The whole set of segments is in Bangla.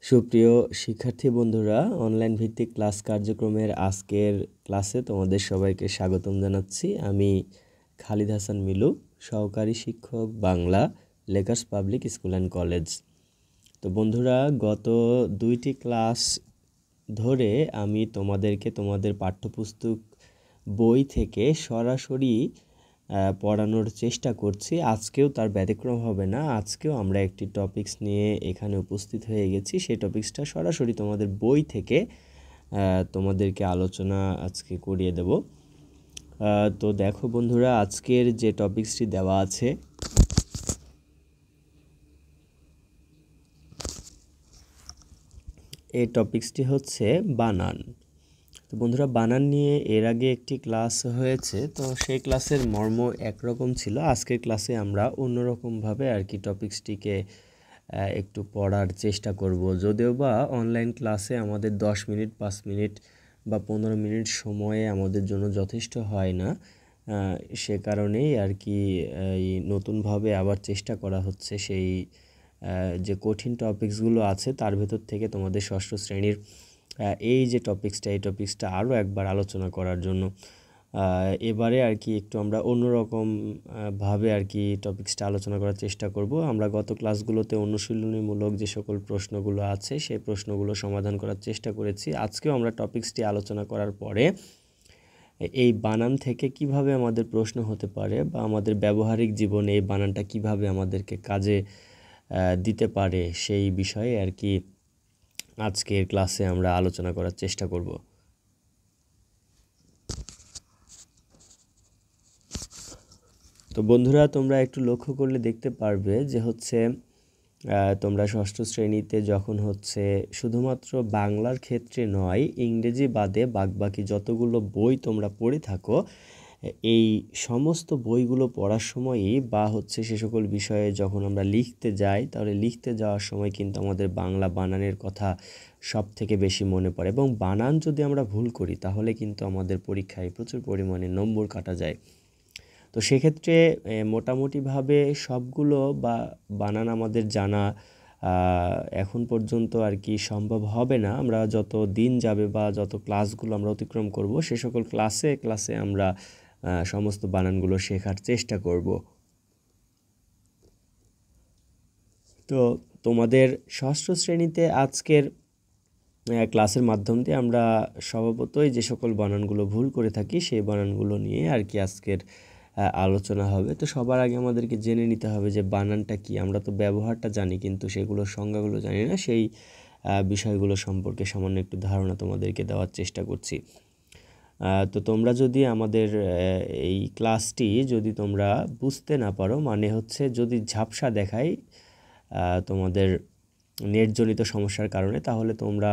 সুপ্রিয় শিক্ষার্থী বন্ধুরা, অনলাইন ভিত্তিক ক্লাস কার্যক্রমের আজকের ক্লাসে তোমাদের সবাইকে স্বাগতম জানাচ্ছি। আমি খালিদ হাসান মিলু, সহকারী শিক্ষক Bangla, Lakers public school and college. তো বন্ধুরা, গত দুইটি ক্লাস ধরে আমি তোমাদেরকে তোমাদের পাঠ্যপুস্তক বই থেকে সরাসরি পড়ানোর চেষ্টা করছি। আজকেও তার ব্যতিক্রম হবে না। আজকেও আমরা একটি টপিকস নিয়ে এখানে উপস্থিত হয়ে গেছি। সেই টপিকসটা সরাসরি তোমাদের বই থেকে তোমাদেরকে আলোচনা আজকে করিয়ে দেব। তো দেখো বন্ধুরা, আজকের যে টপিকসটি দেওয়া আছে, এই টপিকসটি হচ্ছে বানান। তো বন্ধুরা, বানান নিয়ে এর আগে একটি ক্লাস হয়েছে, তো সেই ক্লাসের মর্ম একরকম ছিল। আজকের ক্লাসে আমরা অন্যরকমভাবে আর কি টপিকসটিকে একটু পড়ার চেষ্টা করব। যদিও বা অনলাইন ক্লাসে আমাদের 10 মিনিট, 5 মিনিট বা 15 মিনিট সময়ে আমাদের জন্য যথেষ্ট হয় না, সে কারণেই আর কি এই নতুনভাবে আবার চেষ্টা করা হচ্ছে সেই যে কঠিন টপিকসগুলো আছে তার ভেতর থেকে তোমাদের ষষ্ঠ শ্রেণীর এই যে টপিকসটা আরও একবার আলোচনা করার জন্য। এবারে আর কি একটু আমরা অন্যরকম ভাবে আর কি টপিকসটা আলোচনা করার চেষ্টা করব। আমরা গত ক্লাসগুলোতে অনুশীলনীমূলক যে সকল প্রশ্নগুলো আছে সেই প্রশ্নগুলো সমাধান করার চেষ্টা করেছি। আজকেও আমরা টপিকসটি আলোচনা করার পরে এই বানান থেকে কিভাবে আমাদের প্রশ্ন হতে পারে বা আমাদের ব্যবহারিক জীবনে এই বানানটা কিভাবে আমাদেরকে কাজে দিতে পারে সেই বিষয়ে আর কি আজকের ক্লাসে আমরা আলোচনা করার চেষ্টা করব। তো বন্ধুরা, তোমরা একটু লক্ষ্য করলে দেখতে পারবে যে হচ্ছে তোমরা ষষ্ঠ শ্রেণীতে যখন হচ্ছে শুধুমাত্র বাংলার ক্ষেত্রে নয়, ইংরেজি বাদে বাদবাকি যতগুলো বই তোমরা পড়ে থাকো, এই সমস্ত বইগুলো পড়ার সময়ই বা হচ্ছে সে সকল বিষয়ে যখন আমরা লিখতে যাই, তাহলে লিখতে যাওয়ার সময় কিন্তু আমাদের বাংলা বানানের কথা সব থেকে বেশি মনে পড়ে। এবং বানান যদি আমরা ভুল করি তাহলে কিন্তু আমাদের পরীক্ষায় প্রচুর পরিমাণে নম্বর কাটা যায়। তো সেক্ষেত্রে মোটামুটিভাবে সবগুলো বা বানান আমাদের জানা এখন পর্যন্ত আর কি সম্ভব হবে না। আমরা যত দিন যাবে বা যত ক্লাসগুলো আমরা অতিক্রম করব, সে সকল ক্লাসে আমরা সমস্ত বানানগুলো শেখার চেষ্টা করব। তো তোমাদের ষষ্ঠ শ্রেণীতে আজকের ক্লাসের মাধ্যম দিয়ে আমরা স্বভাবতই যে সকল বানানগুলো ভুল করে থাকি সেই বানানগুলো নিয়ে আর কি আজকের আলোচনা হবে। তো সবার আগে আমাদেরকে জেনে নিতে হবে যে বানানটা কি। আমরা তো ব্যবহারটা জানি, কিন্তু সেগুলোর সংজ্ঞাগুলো জানি না। সেই বিষয়গুলো সম্পর্কে সামান্য একটু ধারণা তোমাদেরকে দেওয়ার চেষ্টা করছি। তো তোমরা যদি আমাদের এই ক্লাসটি যদি তোমরা বুঝতে না পারো, মানে হচ্ছে যদি ঝাপসা দেখায় তোমাদের নেটজনিত সমস্যার কারণে, তাহলে তোমরা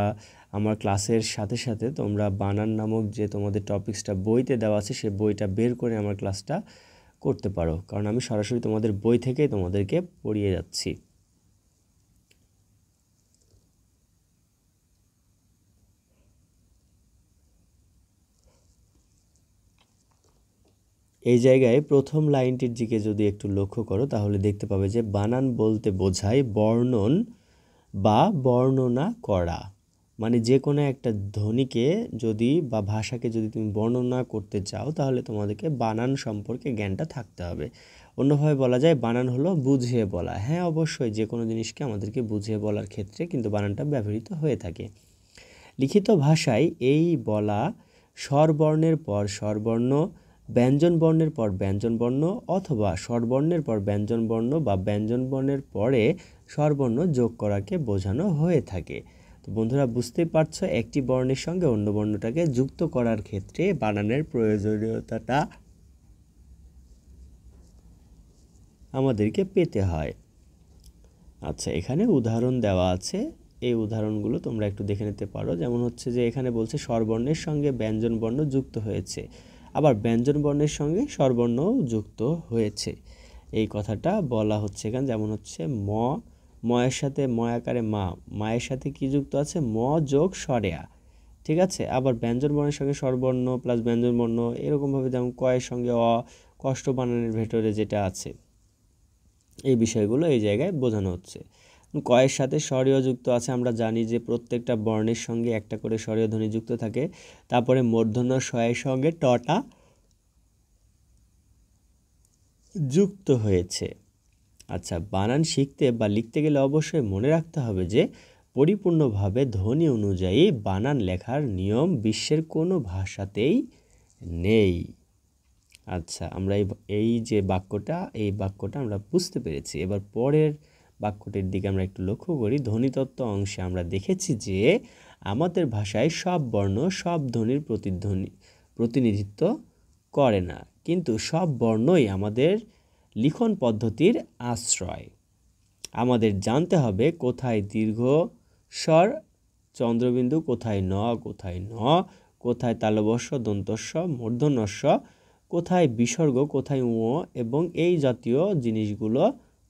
আমার ক্লাসের সাথে সাথে তোমরা বানান নামক যে তোমাদের টপিকসটা বইতে দেওয়া আছে সে বইটা বের করে আমার ক্লাসটা করতে পারো, কারণ আমি সরাসরি তোমাদের বই থেকেই তোমাদেরকে পড়িয়ে যাচ্ছি। এই জায়গায় প্রথম লাইনটির দিকে যদি একটু লক্ষ্য করো তাহলে দেখতে পাবে যে বানান বলতে বোঝায় বর্ণন বা বর্ণনা করা। মানে যে কোনো একটা ধ্বনিকে যদি বা ভাষাকে যদি তুমি বর্ণনা করতে চাও তাহলে তোমাদেরকে বানান সম্পর্কে জ্ঞানটা থাকতে হবে। অন্যভাবে বলা যায় বানান হলো বুঝিয়ে বলা। হ্যাঁ, অবশ্যই যে কোনো জিনিসকে আমাদেরকে বুঝিয়ে বলার ক্ষেত্রে কিন্তু বানানটা ব্যবহৃত হয়ে থাকে। লিখিত ভাষায় এই বলা স্বরবর্ণের পর স্বরবর্ণ, ব্যঞ্জনবর্ণের পর ব্যঞ্জনবর্ণ অথবা স্বরবর্ণের পর ব্যঞ্জনবর্ণ বা ব্যঞ্জনবর্ণের পরে স্বরবর্ণ যোগ করাকে বোঝানো হয়ে থাকে। তো বন্ধুরা, বুঝতেই পারছো একটি বর্ণের সঙ্গে অন্য বর্ণটাকে যুক্ত করার ক্ষেত্রে বানানের প্রয়োজনীয়তাটা আমাদেরকে পেতে হয়। আচ্ছা, এখানে উদাহরণ দেওয়া আছে, এই উদাহরণগুলো তোমরা একটু দেখে নিতে পারো। যেমন হচ্ছে যে এখানে বলছে স্বরবর্ণের সঙ্গে ব্যঞ্জনবর্ণ যুক্ত হয়েছে, আবার ব্যঞ্জনবর্ণের সঙ্গে স্বরবর্ণও যুক্ত হয়েছে, এই কথাটা বলা হচ্ছে এখানে। যেমন হচ্ছে ময়ের সাথে আকারে মায়ের সাথে কি যুক্ত আছে? ম যোগ স্বরেয়া, ঠিক আছে। আবার ব্যঞ্জনবর্ণের সঙ্গে স্বরবর্ণ প্লাস ব্যঞ্জনবর্ণ, এরকমভাবে যেমন কয়ের সঙ্গে অ, কষ্ট বানানের ভেতরে যেটা আছে, এই বিষয়গুলো এই জায়গায় বোঝানো হচ্ছে। কয়ের সাথে স্বরীয় যুক্ত আছে, আমরা জানি যে প্রত্যেকটা বর্ণের সঙ্গে একটা করে স্বরীয় ধ্বনি যুক্ত থাকে। তারপরে মূর্ধন্য ষয়ের সঙ্গে টটা যুক্ত হয়েছে। আচ্ছা, বানান শিখতে বা লিখতে গেলে অবশ্যই মনে রাখতে হবে যে পরিপূর্ণভাবে ধ্বনি অনুযায়ী বানান লেখার নিয়ম বিশ্বের কোনো ভাষাতেই নেই। আচ্ছা, আমরা এই যে এই বাক্যটা আমরা বুঝতে পেরেছি। এবার পরের বাক্যটির দিকে আমরা একটু লক্ষ্য করি। ধ্বনিতত্ত্ব অংশে আমরা দেখেছি যে আমাদের ভাষায় সব বর্ণ সব ধ্বনির প্রতিনিধিত্ব করে না, কিন্তু সব বর্ণই আমাদের লিখন পদ্ধতির আশ্রয়। আমাদের জানতে হবে কোথায় দীর্ঘ স্বর চন্দ্রবিন্দু, কোথায় ন, কোথায় ন, কোথায় তালবস্য দন্তস্ব মূর্ধন্যস্ব, কোথায় বিসর্গ, কোথায় ও এবং এই জাতীয় জিনিসগুলো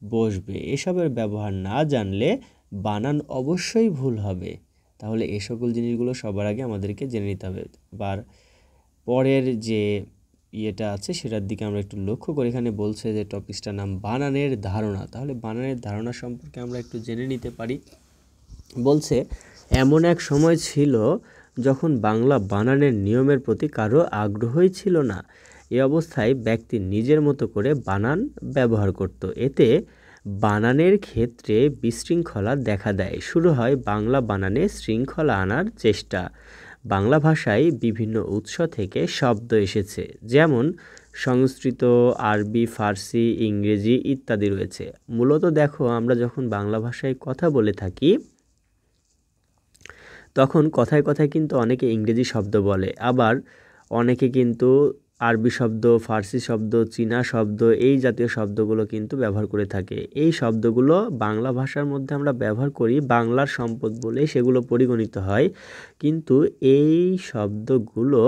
বসবে। এসবের ব্যবহার না জানলে বানান অবশ্যই ভুল হবে। তাহলে এই সকল জিনিসগুলো সবার আগে আমাদেরকে জেনে নিতে হবে। এবার পরের যে ইয়েটা আছে সেটার দিকে আমরা একটু লক্ষ্য করি। এখানে বলছে যে টপিকসটার নাম বানানের ধারণা। তাহলে বানানের ধারণা সম্পর্কে আমরা একটু জেনে নিতে পারি। বলছে, এমন এক সময় ছিল যখন বাংলা বানানের নিয়মের প্রতি কারো আগ্রহই ছিল না। এ অবস্থায় ব্যক্তি নিজের মতো করে বানান ব্যবহার করত। এতে বানানের ক্ষেত্রে বিশৃঙ্খলা দেখা দেয়। শুরু হয় বাংলা বানানে শৃঙ্খলা আনার চেষ্টা। বাংলা ভাষায় বিভিন্ন উৎস থেকে শব্দ এসেছে, যেমন সংস্কৃত, আরবি, ফার্সি, ইংরেজি ইত্যাদি রয়েছে। মূলত দেখো, আমরা যখন বাংলা ভাষায় কথা বলে থাকি তখন কথায় কথায় কিন্তু অনেকে ইংরেজি শব্দ বলে, আবার অনেকে কিন্তু আরবি শব্দ, ফার্সি শব্দ, চীনা শব্দ, এই জাতীয় শব্দগুলো কিন্তু ব্যবহার করে থাকে। এই শব্দগুলো বাংলা ভাষার মধ্যে আমরা ব্যবহার করি, বাংলার সম্পদ বলে সেগুলো পরিগণিত হয়, কিন্তু এই শব্দগুলো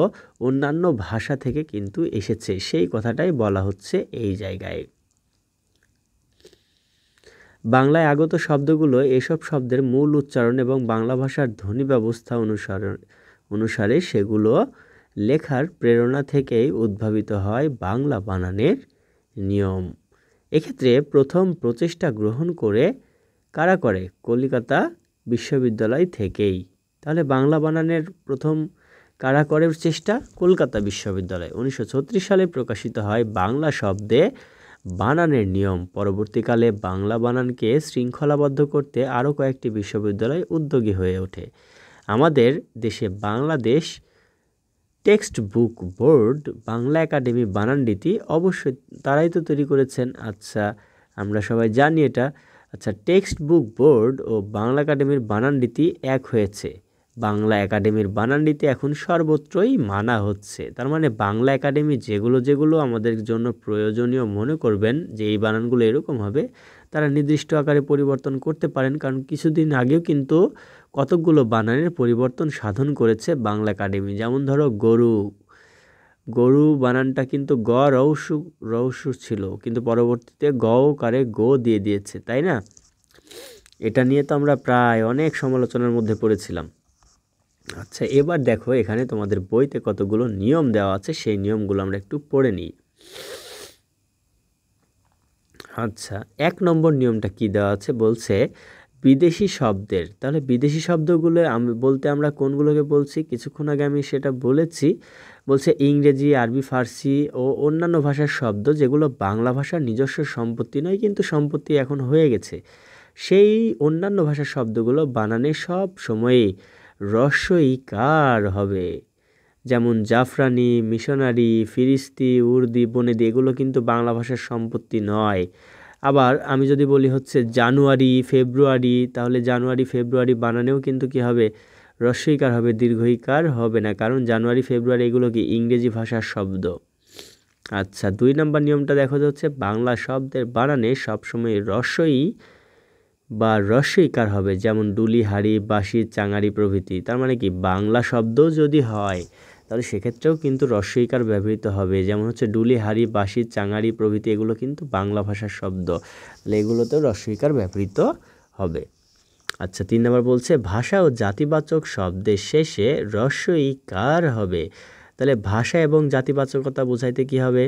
অন্যান্য ভাষা থেকে কিন্তু এসেছে, সেই কথাটাই বলা হচ্ছে এই জায়গায়। বাংলায় আগত শব্দগুলো এসব শব্দের মূল উচ্চারণ এবং বাংলা ভাষার ধ্বনি ব্যবস্থা অনুসারে সেগুলো লেখার প্রেরণা থেকেই উদ্ভাবিত হয় বাংলা বানানের নিয়ম। এক্ষেত্রে প্রথম প্রচেষ্টা গ্রহণ কারা করে? কলকাতা বিশ্ববিদ্যালয় থেকেই। তাহলে বাংলা বানানের প্রথম কারা করে চেষ্টা? কলকাতা বিশ্ববিদ্যালয়। 1936 সালে প্রকাশিত হয় বাংলা শব্দে বানানের নিয়ম। পরবর্তীকালে বাংলা বানানকে শৃঙ্খলাবদ্ধ করতে আরও কয়েকটি বিশ্ববিদ্যালয় উদ্যোগী হয়ে ওঠে। আমাদের দেশে Bangladesh text book board, Bangla academy বানান রীতি অবশ্যই তারাই তো তৈরি করেছেন। আচ্ছা, আমরা সবাই জানি এটা। আচ্ছা, টেক্সট বুক বোর্ড ও বাংলা একাডেমির বানান রীতি এক হয়েছে। বাংলা একাডেমির বানান রীতি এখন সর্বত্রই মানা হচ্ছে। তার মানে বাংলা একাডেমি যেগুলো আমাদের জন্য প্রয়োজনীয় মনে করবেন যে এই বানানগুলো এরকম হবে, তারা নির্দিষ্ট আকারে পরিবর্তন করতে পারেন। কারণ কিছুদিন আগেও কিন্তু কতকগুলো বানানের পরিবর্তন সাধন করেছে বাংলা একাডেমি। যেমন ধরো গরু বানানটা কিন্তু গ রৌসু ছিল, কিন্তু পরবর্তীতে গ কারে গো দিয়ে দিয়েছে, তাই না? এটা নিয়ে তো আমরা প্রায় অনেক সমালোচনার মধ্যে পড়েছিলাম। আচ্ছা, এবার দেখো এখানে তোমাদের বইতে কতগুলো নিয়ম দেওয়া আছে, সেই নিয়মগুলো আমরা একটু পড়ে নিই। আচ্ছা, 1 নম্বর নিয়মটা কি দেওয়া আছে? বলছে বিদেশি শব্দের। তাহলে বিদেশি শব্দগুলো বলতে আমরা কোনগুলোকে বলছি? কিছুক্ষণ আগে আমি সেটা বলেছি। বলছে ইংরেজি, আরবি, ফার্সি ও অন্যান্য ভাষার শব্দ যেগুলো বাংলা ভাষার নিজস্ব সম্পত্তি নয়, কিন্তু সম্পত্তি এখন হয়ে গেছে। সেই অন্যান্য ভাষার শব্দগুলো বানানে সব সময়ই রস্বইকার হবে। যেমন জাফরানি, মিশনারি, ফিরিস্তি, উর্দি, বনেদি এগুলো কিন্তু বাংলা ভাষার সম্পত্তি নয়। আবার আমি যদি বলি হচ্ছে জানুয়ারি, ফেব্রুয়ারি, তাহলে জানুয়ারি, ফেব্রুয়ারি বানানেও কিন্তু কি হবে? রস্বইকার হবে, দীর্ঘইকার হবে না, কারণ জানুয়ারি, ফেব্রুয়ারি এগুলো কি ইংরেজি ভাষার শব্দ। আচ্ছা, 2 নম্বর নিয়মটা দেখা যাচ্ছে বাংলা শব্দের বানানে সবসময় রস্বই বা রস্বইকার হবে, যেমন ডুলি, হাড়ি, বাঁশি, চাঙারি প্রভৃতি। তার মানে কি বাংলা শব্দ যদি হয় তাহলে সেক্ষেত্রেও কিন্তু রস্বইকার ব্যবহৃত হবে। যেমন হচ্ছে ডুলি, হাড়ি, বাঁশি, চাঙারি প্রভৃতি এগুলো কিন্তু বাংলা ভাষার শব্দ, তাহলে এগুলোতেও রস্বইকার ব্যবহৃত হবে। আচ্ছা, 3 নম্বর বলছে ভাষা ও জাতিবাচক শব্দের শেষে রস্বইকার হবে। তাহলে ভাষা এবং জাতিবাচকতা বোঝাইতে কি হবে?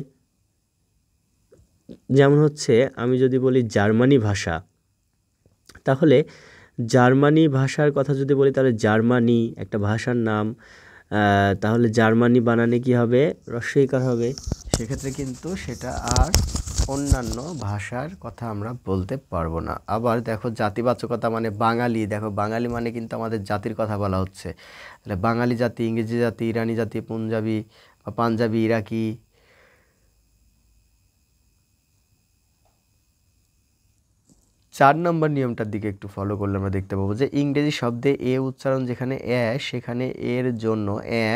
যেমন হচ্ছে আমি যদি বলি জার্মানি ভাষা, তাহলে জার্মানি ভাষার কথা যদি বলি তাহলে জার্মানি একটা ভাষার নাম। তাহলে জার্মানি বানানে কি হবে? রস্বইকার হবে। সেক্ষেত্রে কিন্তু সেটা আর অন্যান্য ভাষার কথা আমরা বলতে পারবো না। আবার দেখো জাতিবাচকতা মানে বাঙালি, দেখো বাঙালি মানে কিন্তু আমাদের জাতির কথা বলা হচ্ছে। তাহলে বাঙালি জাতি, ইংরেজি জাতি, ইরানি জাতি, পঞ্জাবি বা পাঞ্জাবি, ইরাকি। 4 নম্বর নিয়মটার দিকে একটু ফলো করলে আমরা দেখতে পাবো যে ইংরেজি শব্দে এ উচ্চারণ যেখানে এ সেখানে এর জন্য এ,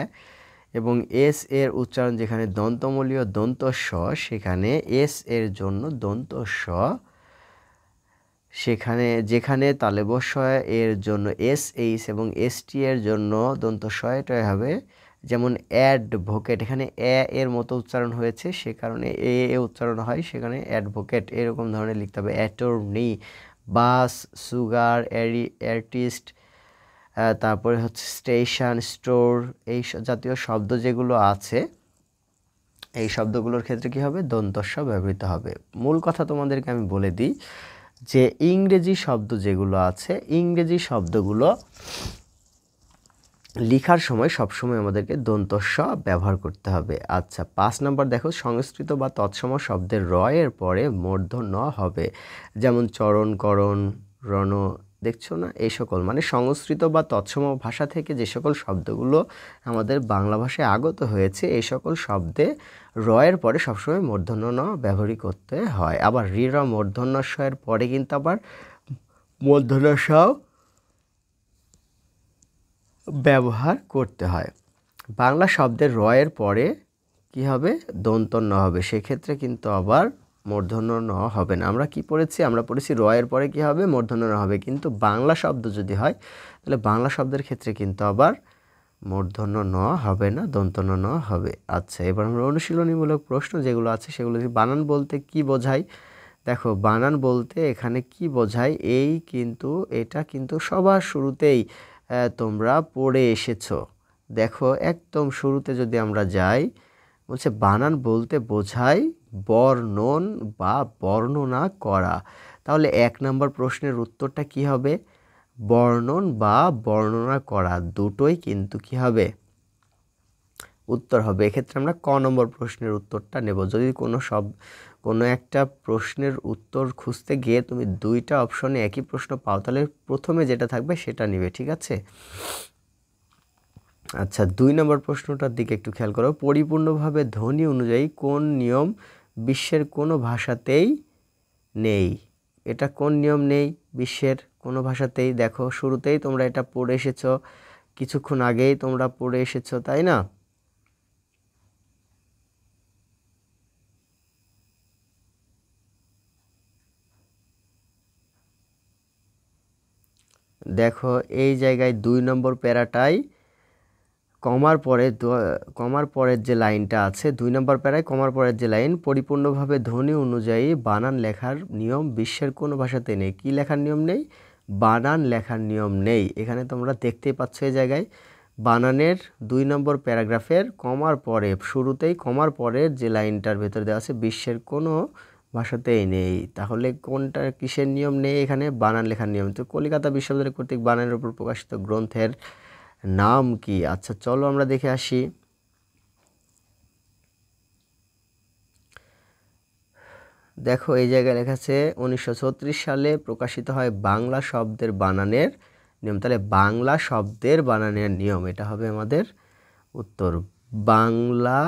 এবং এস এর উচ্চারণ যেখানে দন্তমূলীয় দন্ত স সেখানে এস এর জন্য দন্ত স, সেখানে যেখানে তালব্য এর জন্য এস এইচ এবং এস টি এর জন্য দন্ত শয়টাই হবে। যেমন অ্যাডভোকেট, এখানে এ এর মতো উচ্চারণ হয়েছে সে কারণে এ এ উচ্চারণ হয়, সেখানে অ্যাডভোকেট এরকম ধরনের লিখতে হবে। অ্যাটর্নি, বাস, সুগার, আর্টিস্ট, তারপরে হচ্ছে স্টেশন, স্টোর, এই জাতীয় শব্দ যেগুলো আছে এই শব্দগুলোর ক্ষেত্রে কি হবে? দন্ত স ব্যবহৃত হবে। মূল কথা তোমাদেরকে আমি বলে দিই যে ইংরেজি শব্দ যেগুলো আছে ইংরেজি শব্দগুলো লেখার সময় সবসময় আমাদেরকে দন্ত স ব্যবহার করতে হবে। আচ্ছা, 5 নম্বর দেখো, সংস্কৃত বা তৎসম শব্দের র এর পরে মূর্ধন্য ন হবে। যেমন চরণ, করণ, রণ, দেখছো না? এই সকল মানে সংস্কৃত বা তৎসম ভাষা থেকে যে সকল শব্দগুলো আমাদের বাংলা ভাষায় আগত হয়েছে এই সকল শব্দে র এর পরে সবসময় মূর্ধন্য ন ব্যবহার করতে হয়। আবার রি র মূর্ধন্য স এর পরে কিন্তু আবার মূর্ধন্য স ব্যবহার করতে হয়। বাংলা শব্দের র এর পরে কি হবে? দন্ত ন হবে। সেক্ষেত্রে কিন্তু আবার মূর্ধন্য ন হবে না। আমরা কি পড়েছি? আমরা পড়েছি র এর পরে কি হবে? মূর্ধন্য ন হবে। কিন্তু বাংলা শব্দ যদি হয় তাহলে বাংলা শব্দের ক্ষেত্রে কিন্তু আবার মূর্ধন্য ন হবে না, দন্ত ন হবে। আচ্ছা, এবার আমরা অনুশীলনীমূলক প্রশ্ন যেগুলো আছে সেগুলো, বানান বলতে কি বোঝায়? দেখো বানান বলতে এখানে কি বোঝায়, এটা কিন্তু সবার শুরুতেই তোমরা পড়ে এসেছো। দেখো একদম শুরুতে যদি আমরা যাই, বলছে বানান বলতে বোঝায় বর্ণন বা বর্ণনা করা। তাহলে 1 নম্বর প্রশ্নের উত্তরটা কি হবে? বর্ণন বা বর্ণনা করা, দুটোই কিন্তু কি হবে? উত্তর হবে। এক্ষেত্রে আমরা ক নম্বর প্রশ্নের উত্তরটা নেব। যদি কোনো একটা প্রশ্নের উত্তর খুঁজতে গিয়ে তুমি 2টা অপশনে একই প্রশ্ন পাও তাহলে প্রথমে যেটা থাকবে সেটা নিবে, ঠিক আছে? আচ্ছা, 2 নম্বর প্রশ্নটার দিকে একটু খেয়াল করো। পরিপূর্ণভাবে ধ্বনি অনুযায়ী কোন নিয়ম বিশ্বের কোনো ভাষাতেই নেই? এটা কোন নিয়ম নেই বিশ্বের কোনো ভাষাতেই? দেখো শুরুতেই তোমরা এটা পড়ে এসেছো, কিছুক্ষণ আগেই তোমরা পড়ে এসেছো, তাই না? দেখো এই জায়গায় 2 নম্বর প্যারাটাই কমার পরের যে লাইনটা আছে, 2 নম্বর প্যারায় কমার পরের যে লাইন, পরিপূর্ণভাবে ধ্বনি অনুযায়ী বানান লেখার নিয়ম বিশ্বের কোনো ভাষাতে নেই। কি লেখার নিয়ম নেই? বানান লেখার নিয়ম নেই। এখানে তোমরা দেখতেই পাচ্ছ এই জায়গায় বানানের 2 নম্বর প্যারাগ্রাফের কমার পরে, শুরুতেই কমার পরের যে লাইনটার ভেতর দেওয়া আছে বিশ্বের কোনো ভাষাতেই নেই। তাহলে কোনটা কিসের নিয়ম নেই? এখানে বানান লেখার নিয়ম। তো কলকাতা বিশ্ববিদ্যালয় কর্তৃক বানানের উপর প্রকাশিত গ্রন্থের নাম কি? আচ্ছা চলো আমরা দেখে আসি। দেখো এই জায়গায় লেখা আছে 1936 সালে প্রকাশিত হয় বাংলা শব্দের বানানের নিয়ম। তাহলে বাংলা শব্দের বানানের নিয়ম, এটা হবে আমাদের উত্তর। বাংলা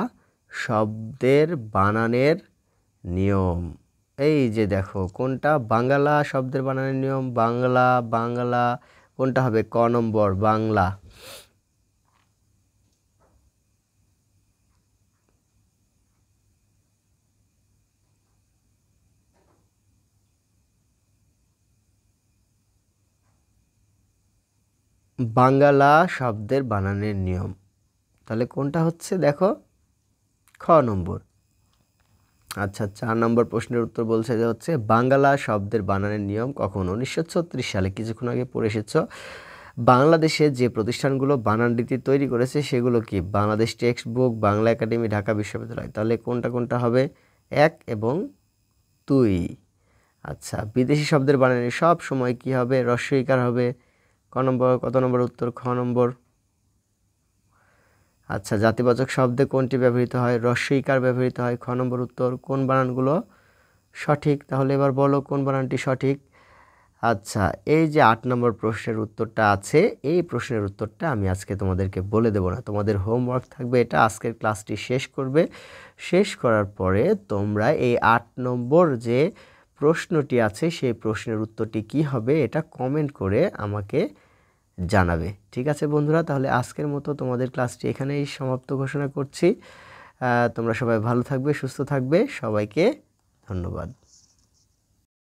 শব্দের বানানের নিয়ম, এই যে দেখো কোনটা? বাংলা শব্দের বানানের নিয়ম, বাংলা কোনটা হবে? ক নম্বর, বাংলা। বাংলা শব্দের বানানের নিয়ম, তাহলে কোনটা হচ্ছে? দেখো খ নম্বর। আচ্ছা, 4 নম্বর প্রশ্নের উত্তর বলছে যে হচ্ছে বাংলা শব্দের বানানের নিয়ম কখন? 1936 সালে, কিছুক্ষণ আগে পড়ে এসেছো। বাংলাদেশে যে প্রতিষ্ঠানগুলো বানান রীতি তৈরি করেছে সেগুলো কি? Bangladesh text book, Bangla academy, Dhaka বিশ্ববিদ্যালয়। তাহলে কোনটা হবে? 1 এবং 2। আচ্ছা, বিদেশি শব্দের বানানে সব সময় কি হবে? হ্রস্বইকার হবে। কত নম্বর উত্তর? খ নম্বর। আচ্ছা, জাতিবাচক শব্দে কোনটি ব্যবহৃত হয়? হ্রস্বইকার ব্যবহৃত হয়। খ নম্বর উত্তর। কোন বানানগুলো সঠিক? তাহলে এবার বলো কোন বানানটি সঠিক। আচ্ছা, এই যে 8 নম্বর প্রশ্নের উত্তরটা আছে, এই প্রশ্নের উত্তরটা আমি আজকে তোমাদেরকে বলে দেব না। তোমাদের হোমওয়ার্ক থাকবে এটা, আজকের ক্লাসটি শেষ করবে। শেষ করার পরে তোমরা এই 8 নম্বর যে প্রশ্নটি আছে সেই প্রশ্নের উত্তরটি কি হবে এটা কমেন্ট করে আমাকে জানাবে। ঠিক আছে বন্ধুরা, তাহলে আজকের মতো তোমাদের ক্লাসটি এখানেই সমাপ্ত ঘোষণা করছি। তোমরা সবাই ভালো থাকবে, সুস্থ থাকবে। সবাইকে ধন্যবাদ।